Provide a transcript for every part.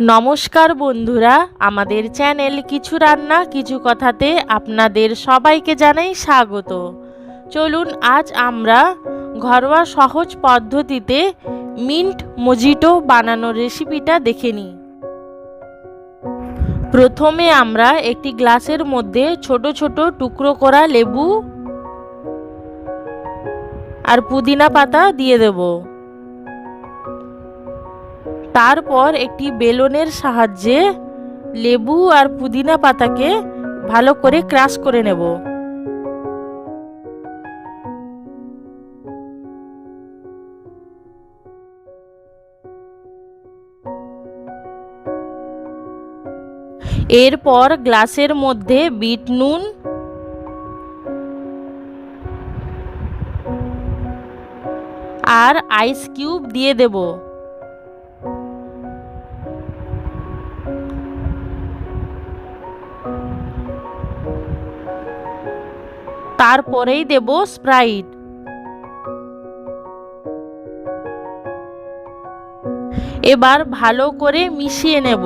নমস্কার বন্ধুরা, আমাদের চ্যানেল কিছু রান্না কিছু কথাতে আপনাদের সবাইকে জানাই স্বাগত। চলুন আজ আমরা ঘরোয়া সহজ পদ্ধতিতে মিন্ট মজিটো বানানোর রেসিপিটা দেখে নিই। প্রথমে আমরা একটি গ্লাসের মধ্যে ছোট ছোট টুকরো করা লেবু আর পুদিনা পাতা দিয়ে দেব। তারপর একটি বেলনের সাহায্যে লেবু আর পুদিনা পাতাকে ভালো করে ক্রাশ করে নেব। এরপর গ্লাসের মধ্যে বিট নুন আর আইস কিউব দিয়ে দেব। তারপরেই দেব স্প্রাইট। এবার ভালো করে মিশিয়ে নেব।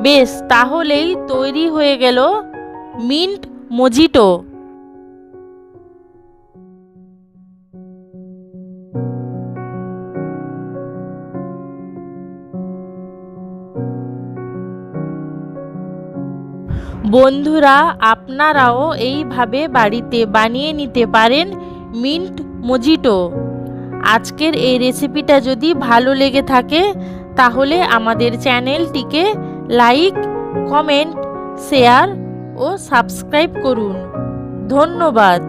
বেশ, তাহলেই তৈরি হয়ে গেল মিন্ট মজিটো। বন্ধুরা, আপনারাও এইভাবে বাড়িতে বানিয়ে নিতে পারেন মিন্ট মজিটো। আজকের এই রেসিপিটা যদি ভালো লেগে থাকে তাহলে আমাদের চ্যানেলটিকে লাইক, কমেন্ট, শেয়ার ও সাবস্ক্রাইব করুন। ধন্যবাদ।